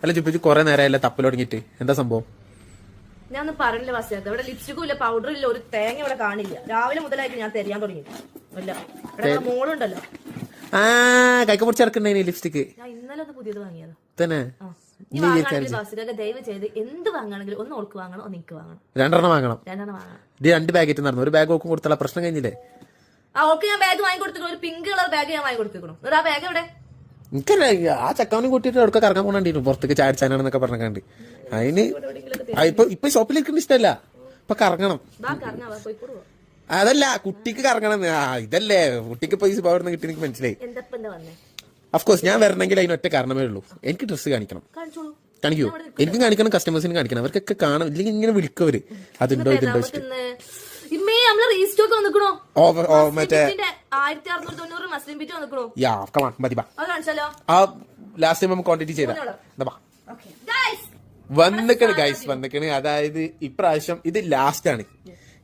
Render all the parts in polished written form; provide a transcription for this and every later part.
അല്ല ചിപ്പിച്ച് കുറെ നേരമല്ല തപ്പൽ തുടങ്ങിയിട്ട് എന്താ സംഭവം? ഞാൻ ഒന്നും പറഞ്ഞില്ല ബസ്. ഇവിടെ ലിപ്സ്റ്റിക്കും ഇല്ല, പൗഡറും ഇല്ല, ഒരു തേങ്ങ ഇവിടെ കാണില്ല. രാവിലെ മുതലായിട്ട് ഞാൻ തെരയാൻ തുടങ്ങി. അല്ല ഇവിടെ മോളുണ്ടല്ലോ കൈക്ക് പൊടിച്ച് ഇറക്കണ്ടേ ലിപ്സ്റ്റിക്ക്. ഞാൻ ഇന്നലെ ഒന്ന് പുതിയത് വാങ്ങിയത് തന്നെ. ദയവ് ചെയ്ത് എന്ത് വാങ്ങാണെങ്കിലും ഒന്ന് ഓൾക്ക് വാങ്ങണം, ഒന്ന് എനിക്ക് വാങ്ങണം. രണ്ടെണ്ണം വാങ്ങണം. ഇത് 2 ബാഗായിട്ട് നടന്നു. ഒരു ബാഗ് ഓക്കും കൊടുത്തുള്ള പ്രശ്നം കഴിഞ്ഞില്ലേ? ഓക്കെ ഞാൻ ബാഗ് വാങ്ങി കൊടുത്തിരിക്കണം. ഒരു പിങ്ക് കളർ ബാഗ് ഞാൻ വാങ്ങി കൊടുത്തിരിക്കണം. ആ ബാഗ് എവിടെ? എനിക്കല്ല, ആ ചക്കാനും കൂട്ടിയിട്ട് എവിടെ കറങ്ങാൻ പോകണ്ടിരുന്നു, പുറത്തേക്ക് ചാടിച്ചാനാണെന്നൊക്കെ പറഞ്ഞാണ്ട്. അതിന് ഇപ്പൊ ഷോപ്പിലിരിക്കുന്ന ഇഷ്ടമല്ല, ഇപ്പൊ കറങ്ങണം. അതല്ല, കുട്ടിക്ക് കറങ്ങണം. ഇതല്ലേ കുട്ടിക്ക് പൈസ പോകണമെന്ന് കിട്ടി. എനിക്ക് മനസ്സിലായി. അഫ്കോഴ്സ് ഞാൻ വരണമെങ്കിൽ അതിന് ഒറ്റ കാരണമേ ഉള്ളൂ. എനിക്ക് ഡ്രസ്സ് കാണിക്കണം. കാണിക്കൂ, എനിക്കും കാണിക്കണം, കസ്റ്റമേഴ്സിന് കാണിക്കണം. അവർക്കൊക്കെ കാണാം. ഇല്ലെങ്കിൽ ഇങ്ങനെ വിളിക്കവര് അതുണ്ടോ ഇതുണ്ടോ ഇഷ്ടം. ലാസ്റ്റ് ടൈം ക്വാണ്ടിറ്റി ചെയ്താ വന്നിക്കണ് ഗൈസ്, വന്നിക്കണ്. അതായത് ഇപ്രാവശ്യം ഇത് ലാസ്റ്റ് ആണ്.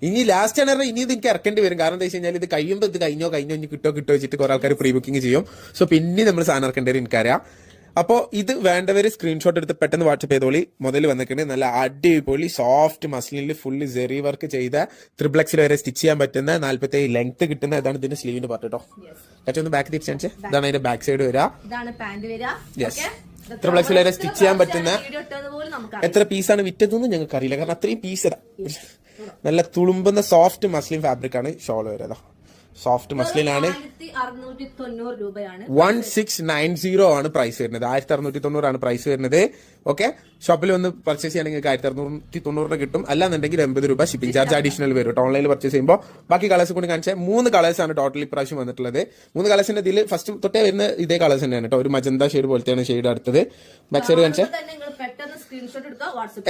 ഇനി ലാസ്റ്റ് ആണ് പറഞ്ഞാൽ ഇനി ഇത് എനിക്ക് ഇറക്കേണ്ടി വരും. കാരണം എന്താ വെച്ച് കഴിഞ്ഞാൽ ഇത് കഴിയുമ്പോൾ ഇത് കഴിഞ്ഞോ ഇനി കിട്ടോ വെച്ചിട്ട് കുറെ ആൾക്കാർ പ്രീ ബുക്കിംഗ് ചെയ്യും. സോ പിന്നെ നമ്മൾ സാധനം ഇറക്കേണ്ടി വരും, എനിക്കറിയാം. അപ്പോൾ ഇത് വേണ്ടവര് സ്ക്രീൻഷോട്ട് എടുത്ത് പെട്ടെന്ന് വാട്സ്ആപ്പ് ചെയ്തോളി. മുതൽ വന്നിട്ടുണ്ട് നല്ല അടിപൊളി സോഫ്റ്റ് മസ്ലിനിൽ ഫുള്ള് ജെറി വർക്ക് ചെയ്ത 3X വരെ സ്റ്റിച്ച് ചെയ്യാൻ പറ്റുന്ന 47 ലെങ്ത് കിട്ടുന്ന ഇതാണ് ഇതിന്റെ സ്ലീവിന്റെ പാർട്ട് കേട്ടോ. ഏറ്റവും ഒന്ന് ബാക്ക് തിരിച്ചു. ഇതാണ് അതിന്റെ ബാക്ക് സൈഡ് വരിക. യെസ്, 3X വരെ സ്റ്റിച്ച് ചെയ്യാൻ പറ്റുന്ന. എത്ര പീസാണ് വിറ്റതെന്ന് ഞങ്ങൾക്ക് അറിയില്ല, കാരണം അത്രയും പീസ്. നല്ല തുളുമ്പുന്ന സോഫ്റ്റ് മസ്ലിൻ ഫാബ്രിക് ആണ് ഷോൾ വരെ. സോഫ്റ്റ് മസ്ലിനാണ്. 1690 ആണ് പ്രൈസ് വരുന്നത്. 1690 ആണ് പ്രൈസ് വരുന്നത്. ഓക്കെ, ഷോപ്പിൽ വന്ന് പർച്ചേസ് ചെയ്യണമെങ്കിൽ 1690 കിട്ടും. അല്ലാന്നുണ്ടെങ്കിൽ 80 രൂപ ഷിപ്പിംഗ് ചാർജ് അഡീഷണൽ വരും. ഓൺലൈനിൽ പർച്ചേസ് ചെയ്യുമ്പോൾ. ബാക്കി കളേഴ്സ് കൂടി കാണിച്ചാൽ 3 കളേഴ്സ് ആണ് ടോട്ടൽ ഇപ്രാവശ്യം വന്നിട്ടുള്ളത്. 3 കളേഴ്സിന്റെ ഇതിൽ ഫസ്റ്റ് തൊട്ടേ വരുന്ന ഇതേ കളേഴ്സ് തന്നെയാണ് കേട്ടോ. ഒരു മജന്ത ഷെയ്ഡ് പോലത്തെയാണ് ഷെയ്ഡ് അടുത്തത്. ബാക്ക് സൈഡ് കാണിച്ചാൽ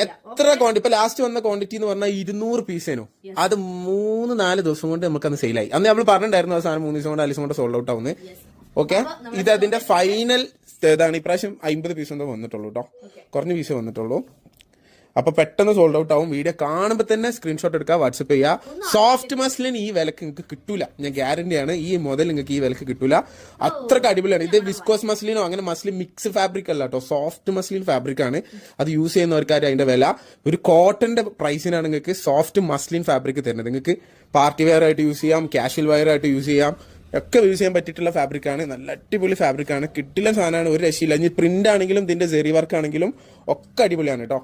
എത്ര ക്വാണ്ടിറ്റി. ഇപ്പൊ ലാസ്റ്റ് വന്ന ക്വാണ്ടിറ്റി എന്ന് പറഞ്ഞാൽ 200 പീസേനു. അത് 3-4 ദിവസം കൊണ്ട് നമുക്കന്ന് സെയിലായി. അന്ന് നമ്മൾ പറഞ്ഞിട്ടുണ്ടായിരുന്നു ആ സാധനം 3 ദിവസം കൊണ്ട് 4 ദിവസം കൊണ്ട് സോൾഡ് ഔട്ട് ആവുന്നത്. ഓക്കെ, ഇത് അതിന്റെ ഫൈനൽ ഇതാണ്. ഇപ്രാവശ്യം 50 പീസ് എന്തോ വന്നിട്ടുള്ളൂ കേട്ടോ, കുറഞ്ഞ പീസേ വന്നിട്ടുള്ളൂ. അപ്പൊ പെട്ടെന്ന് സോൾഡ് ഔട്ട് ആവും. വീഡിയോ കാണുമ്പോൾ തന്നെ സ്ക്രീൻഷോട്ട് എടുക്കുക, വാട്സ്ആപ്പ് ചെയ്യുക. സോഫ്റ്റ് മസ്ലിൻ ഈ വിലക്ക് നിങ്ങൾക്ക് കിട്ടൂല, ഞാൻ ഗ്യാരണ്ടിയാണ്. ഈ മുതൽ നിങ്ങൾക്ക് ഈ വിലക്ക് കിട്ടൂല, അത്രക്ക് അടിപൊളിയാണ്. ഇത് വിസ്കോസ് മസ്ലിനോ അങ്ങനെ മസ്ലിൻ മിക്സ് ഫാബ്രിക് അല്ല കേട്ടോ, സോഫ്റ്റ് മസ്ലിൻ ഫാബ്രിക് ആണ്. അത് യൂസ് ചെയ്യുന്നവർക്കാരും അതിന്റെ വില. ഒരു കോട്ടന്റെ പ്രൈസിനാണ് നിങ്ങൾക്ക് സോഫ്റ്റ് മസ്ലിൻ ഫാബ്രിക് തരുന്നത്. നിങ്ങൾക്ക് പാർട്ടി വെയർ ആയിട്ട് യൂസ് ചെയ്യാം, കാഷ്വൽ വെയർ ആയിട്ട് യൂസ് ചെയ്യാം, ഒക്കെ യൂസ് ചെയ്യാൻ പറ്റിയിട്ടുള്ള ഫാബ്രിക് ആണ്. നല്ല അടിപൊളി ഫാബ്രിക് ആണ്, കിട്ടില്ല സാധനമാണ്, ഒരു രക്ഷയില്ല. ഇനി പ്രിന്റ് ആണെങ്കിലും ഇതിന്റെ ജെറി വർക്ക് ആണെങ്കിലും ഒക്കെ അടിപൊളിയാണ് കേട്ടോ.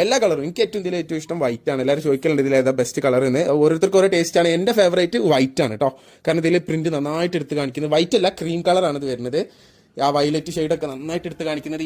എല്ലാ കളറും. എനിക്ക് ഏറ്റവും ഇഷ്ടം വൈറ്റ് ആണ്. എല്ലാവരും ചോദിക്കലുണ്ട് ഇതിൽ ഏതാ ബെസ്റ്റ് കളർ എന്ന്. ഓരോരുത്തർക്കും ഓരോ ടേസ്റ്റ് ആണ്. എന്റെ ഫേവറേറ്റ് വൈറ്റ് ആണ് കേട്ടോ, കാരണം ഇതിൽ പ്രിന്റ് നന്നായിട്ട് എടുത്ത് കാണിക്കുന്നത്. വൈറ്റ് അല്ല, ക്രീം കളറാണ് ഇത് വരുന്നത്. ആ വയലറ്റ് ഷെയ്ഡൊക്കെ നന്നായിട്ട് എടുത്ത് കാണിക്കുന്നത്.